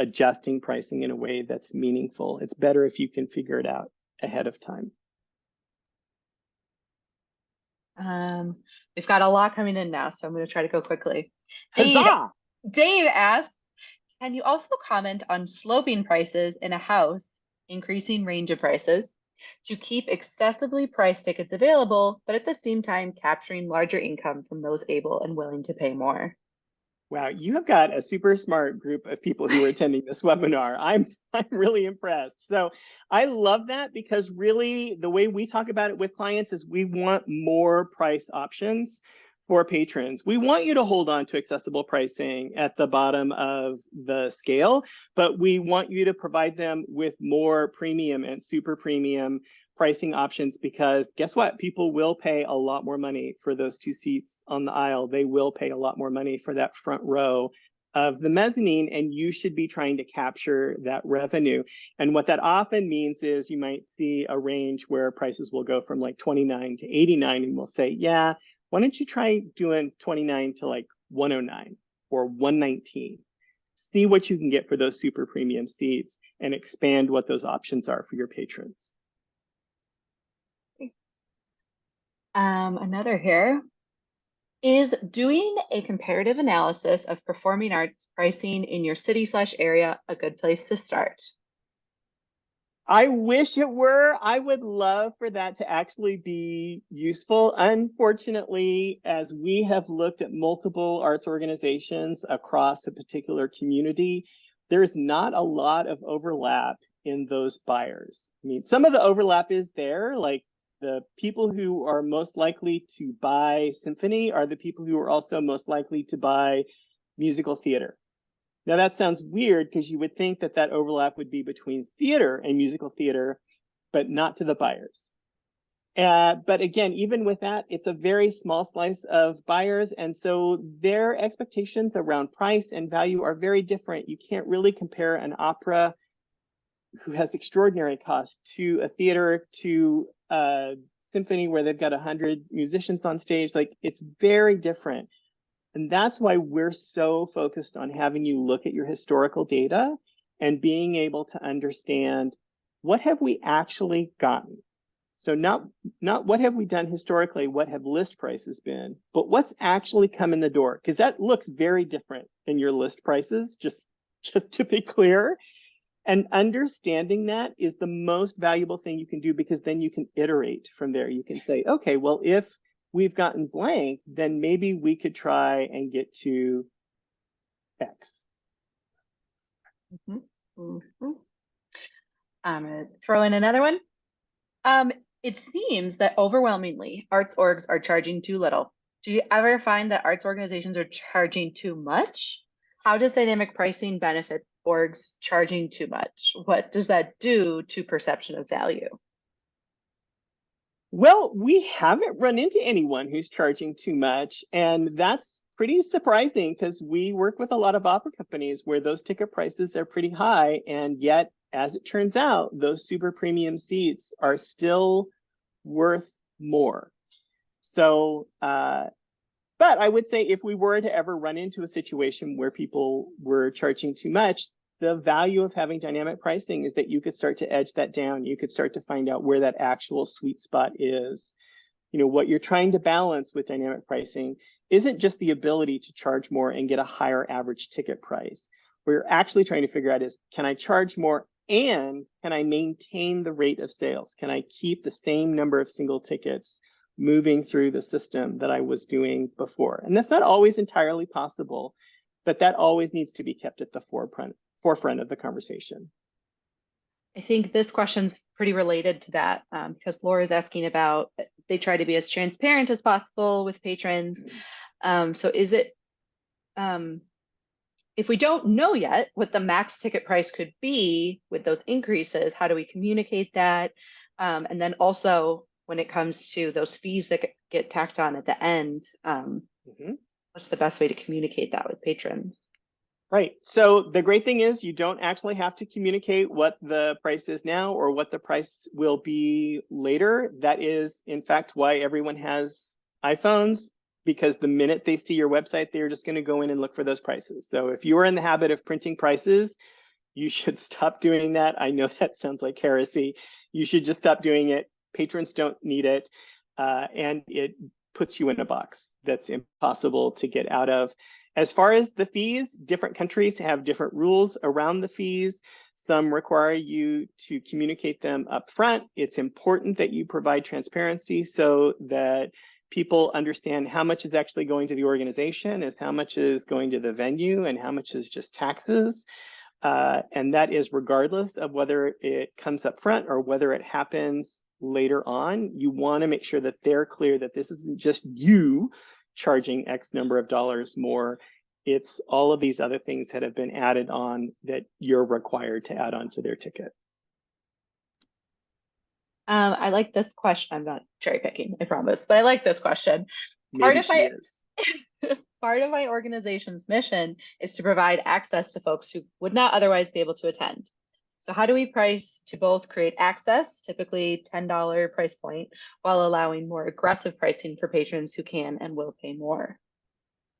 adjusting pricing in a way that's meaningful. It's better if you can figure it out ahead of time. We've got a lot coming in now, so I'm going to try to go quickly. Huzzah! Dave asks, can you also comment on sloping prices in a house, increasing range of prices to keep accessibly priced tickets available, but at the same time capturing larger income from those able and willing to pay more? Wow, you have got a super smart group of people who are attending this webinar. I'm really impressed. So I love that because really the way we talk about it with clients is we want more price options for patrons. We want you to hold on to accessible pricing at the bottom of the scale, but we want you to provide them with more premium and super premium pricing options because guess what? People will pay a lot more money for those 2 seats on the aisle. They will pay a lot more money for that front row of the mezzanine, and you should be trying to capture that revenue. And what that often means is you might see a range where prices will go from like 29 to 89, and we'll say, yeah, why don't you try doing 29 to like 109 or 119? See what you can get for those super premium seats and expand what those options are for your patrons. Another here. Is doing a comparative analysis of performing arts pricing in your city/area a good place to start? I wish it were. I would love for that to actually be useful. Unfortunately, as we have looked at multiple arts organizations across a particular community, there's not a lot of overlap in those buyers. I mean, some of the overlap is there, like the people who are most likely to buy symphony are the people who are also most likely to buy musical theater. Now that sounds weird because you would think that that overlap would be between theater and musical theater, but not to the buyers. But again, even with that, it's a very small slice of buyers. And so their expectations around price and value are very different. You can't really compare an opera who has extraordinary cost to a theater, to a symphony where they've got 100 musicians on stage. Like it's very different. And that's why we're so focused on having you look at your historical data and being able to understand what have we actually gotten. So not what have we done historically, what have list prices been, but what's actually come in the door, because that looks very different than your list prices, just to be clear. And understanding that is the most valuable thing you can do because then you can iterate from there. You can say, okay, well, if we've gotten blank, then maybe we could try and get to X. Mm-hmm. Mm-hmm. I'm going to throw in another one. It seems that overwhelmingly arts orgs are charging too little. Do you ever find that arts organizations are charging too much? How does dynamic pricing benefit orgs charging too much? What does that do to perception of value? Well, we haven't run into anyone who's charging too much, and that's pretty surprising because we work with a lot of opera companies where those ticket prices are pretty high, and yet, as it turns out, those super premium seats are still worth more. So, but I would say if we were to ever run into a situation where people were charging too much, the value of having dynamic pricing is that you could start to edge that down. You could start to find out where that actual sweet spot is. You know, what you're trying to balance with dynamic pricing isn't just the ability to charge more and get a higher average ticket price. What you're actually trying to figure out is, can I charge more and can I maintain the rate of sales? Can I keep the same number of single tickets moving through the system that I was doing before? And that's not always entirely possible, but that always needs to be kept at the forefront of the conversation. I think this question's pretty related to that because Laura's asking about they try to be as transparent as possible with patrons. So is it, if we don't know yet what the max ticket price could be with those increases, how do we communicate that? And then also when it comes to those fees that get tacked on at the end, what's the best way to communicate that with patrons? Right. So the great thing is you don't actually have to communicate what the price is now or what the price will be later. That is, in fact, why everyone has iPhones, because the minute they see your website, they're just going to go in and look for those prices. So if you are in the habit of printing prices, you should stop doing that. I know that sounds like heresy. You should just stop doing it. Patrons don't need it. And it puts you in a box that's impossible to get out of. As far as the fees, different countries have different rules around the fees. Some require you to communicate them up front. It's important that you provide transparency so that people understand how much is actually going to the organization, is how much is going to the venue, and how much is just taxes. And that is regardless of whether it comes up front or whether it happens later on. You want to make sure that they're clear that this isn't just you charging X number of dollars more. It's all of these other things that have been added on that you're required to add on to their ticket. I like this question. I'm not cherry picking, I promise, but I like this question. Maybe she is. Part of my organization's mission is to provide access to folks who would not otherwise be able to attend. So how do we price to both create access, typically $10 price point, while allowing more aggressive pricing for patrons who can and will pay more?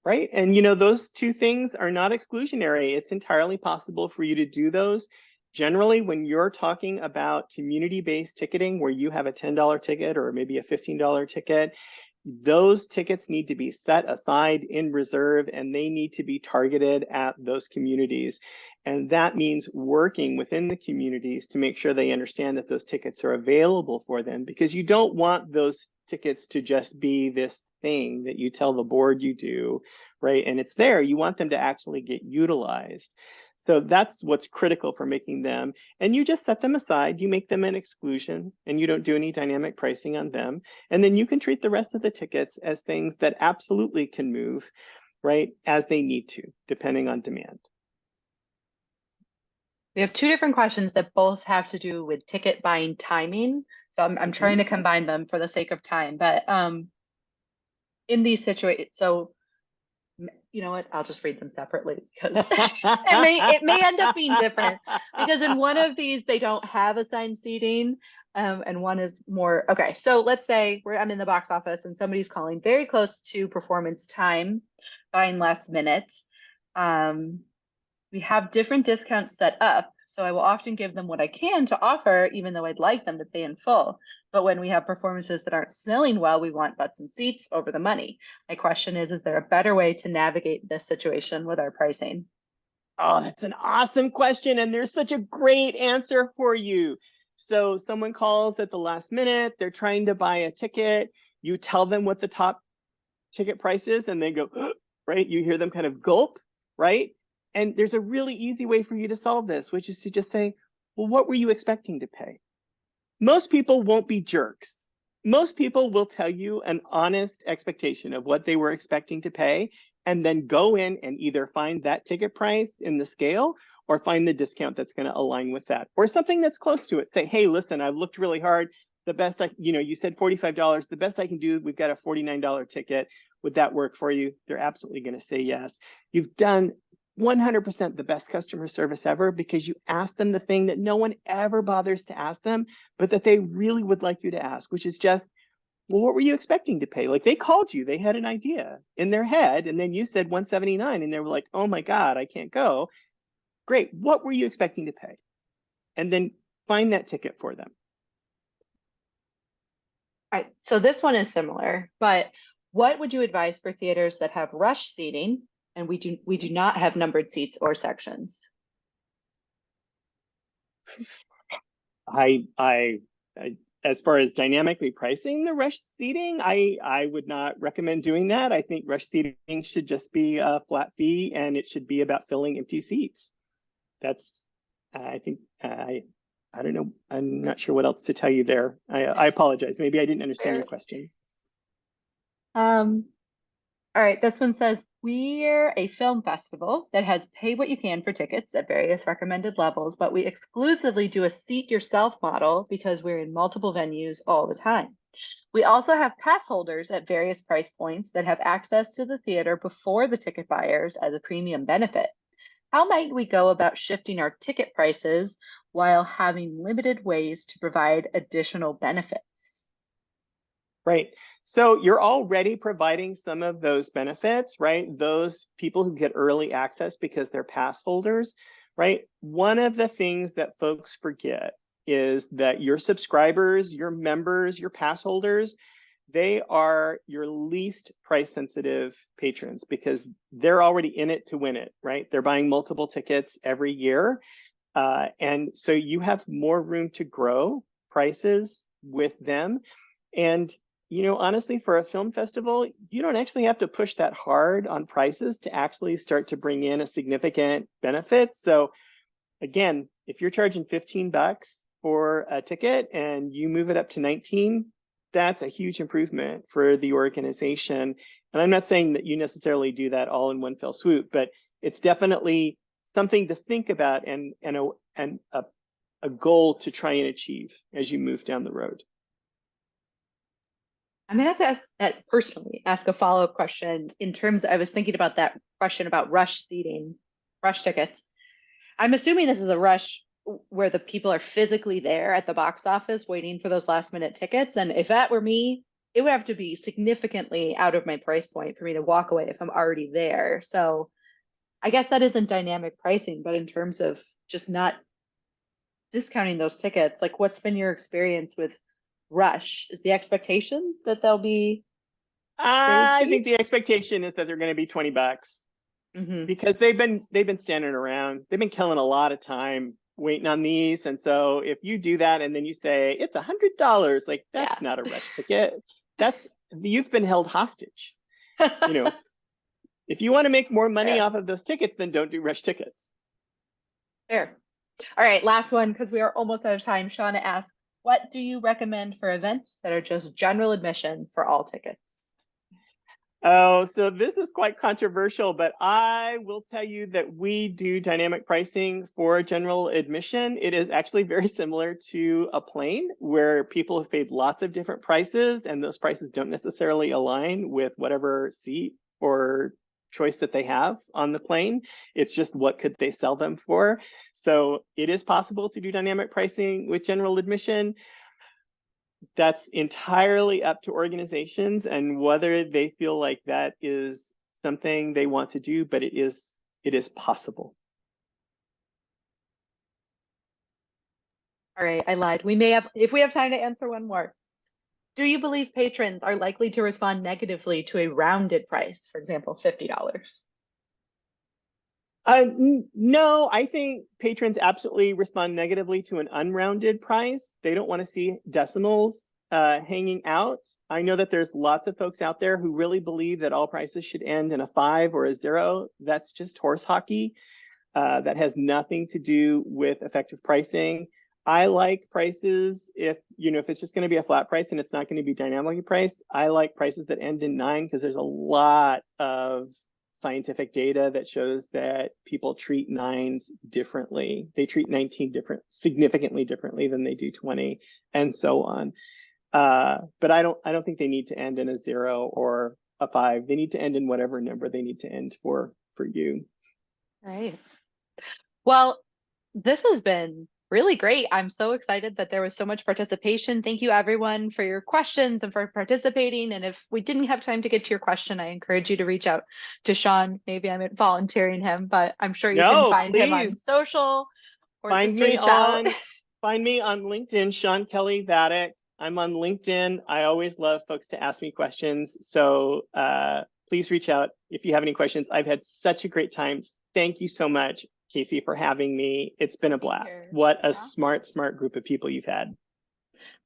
Right. And, you know, those two things are not exclusionary. It's entirely possible for you to do those. Generally, when you're talking about community-based ticketing, where you have a $10 ticket or maybe a $15 ticket, those tickets need to be set aside in reserve and they need to be targeted at those communities. And that means working within the communities to make sure they understand that those tickets are available for them, because you don't want those tickets to just be this thing that you tell the board you do, right? And it's there. You want them to actually get utilized. So that's what's critical for making them. And you just set them aside, you make them an exclusion, and you don't do any dynamic pricing on them. And then you can treat the rest of the tickets as things that absolutely can move, right, as they need to, depending on demand. We have two different questions that both have to do with ticket buying timing. So I'm trying to combine them for the sake of time. But in these situations, so you know what? I'll just read them separately because it may end up being different. Because in one of these, they don't have assigned seating, and one is more okay. So let's say I'm in the box office and somebody's calling very close to performance time, buying last minute. We have different discounts set up, so I will often give them what I can to offer, even though I'd like them to pay in full. But when we have performances that aren't selling well, we want butts and seats over the money. My question is there a better way to navigate this situation with our pricing? Oh, that's an awesome question. And there's such a great answer for you. So someone calls at the last minute, they're trying to buy a ticket. You tell them what the top ticket price is and they go, right? You hear them kind of gulp, right? And there's a really easy way for you to solve this, which is to just say, well, what were you expecting to pay? Most people won't be jerks. Most people will tell you an honest expectation of what they were expecting to pay, and then go in and either find that ticket price in the scale or find the discount that's going to align with that, or something that's close to it. Say, hey, listen, I've looked really hard. The best you said $45. The best I can do, we've got a $49 ticket. Would that work for you? They're absolutely going to say yes. You've done 100% the best customer service ever, because you asked them the thing that no one ever bothers to ask them, but that they really would like you to ask, which is just, well, what were you expecting to pay? Like they called you, they had an idea in their head, and then you said 179, and they were like, oh my God, I can't go. Great. What were you expecting to pay? And then find that ticket for them. All right, so this one is similar, but what would you advise for theaters that have rush seating and we do not have numbered seats or sections? I as far as dynamically pricing the rush seating, I would not recommend doing that. I think rush seating should just be a flat fee, and it should be about filling empty seats. That's I think I don't know. I'm not sure what else to tell you there. I apologize. Maybe I didn't understand your question. Um, all right, this one says we're a film festival that has pay what you can for tickets at various recommended levels, but we exclusively do a seat yourself model because we're in multiple venues all the time. We also have pass holders at various price points that have access to the theater before the ticket buyers as a premium benefit. How might we go about shifting our ticket prices while having limited ways to provide additional benefits? Right. So you're already providing some of those benefits, right? Those people who get early access because they're pass holders, right? One of the things that folks forget is that your subscribers, your members, your pass holders, they are your least price sensitive patrons because they're already in it to win it, right? They're buying multiple tickets every year. And so you have more room to grow prices with them. And honestly, for a film festival, you don't actually have to push that hard on prices to actually start to bring in a significant benefit. So again, if you're charging 15 bucks for a ticket and you move it up to 19, that's a huge improvement for the organization. And I'm not saying that you necessarily do that all in one fell swoop, but it's definitely something to think about and a goal to try and achieve as you move down the road. I'm gonna have to personally ask a follow-up question in terms, I was thinking about that question about rush seating, rush tickets. I'm assuming this is a rush where the people are physically there at the box office waiting for those last minute tickets. And if that were me, it would have to be significantly out of my price point for me to walk away if I'm already there. So I guess that isn't dynamic pricing, but in terms of just not discounting those tickets, like what's been your experience with Rush? Is the expectation that they'll be very I cheap? think the expectation is that they're going to be 20 bucks Hmm. because they've been standing around. They've been killing a lot of time waiting on these. And so if you do that and then you say it's $100, like Yeah. that's not a rush ticket. That's you've been held hostage. You know, if you want to make more money Fair. off of those tickets, then don't do rush tickets. Fair. All right, last one because we are almost out of time. Shauna asks, what do you recommend for events that are just general admission for all tickets? Oh, so this is quite controversial, but I will tell you that we do dynamic pricing for general admission. It is actually very similar to a plane where people have paid lots of different prices, and those prices don't necessarily align with whatever seat or choice that they have on the plane. It's just what could they sell them for. So it is possible to do dynamic pricing with general admission. That's entirely up to organizations and whether they feel like that is something they want to do, but it is possible. All right, I lied. We may have, if we have time to answer one more. Do you believe patrons are likely to respond negatively to a rounded price, for example, $50? No, I think patrons absolutely respond negatively to an unrounded price. They don't want to see decimals hanging out. I know that there's lots of folks out there who really believe that all prices should end in a 5 or a 0. That's just horse hockey. That has nothing to do with effective pricing. I like prices if it's just going to be a flat price and it's not going to be dynamically priced. I like prices that end in 9 because there's a lot of scientific data that shows that people treat 9s differently. They treat 19 significantly differently than they do 20, and so on. But I don't think they need to end in a 0 or a 5. They need to end in whatever number they need to end for you. Right. Well, this has been really great. I'm so excited that there was so much participation. Thank you everyone for your questions and for participating. And if we didn't have time to get to your question, I encourage you to reach out to Sean. Maybe I'm volunteering him, but I'm sure you can No, find him on please social or find just me reach out. on find me on LinkedIn, Sean Kelly Vatic. I'm on LinkedIn. I always love folks to ask me questions. So please reach out if you have any questions. I've had such a great time. Thank you so much, Casey, for having me. It's been a blast. Here. What a Yeah. smart group of people you've had.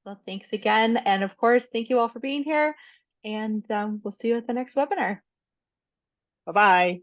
Well, thanks again. And of course, thank you all for being here. And we'll see you at the next webinar. Bye-bye.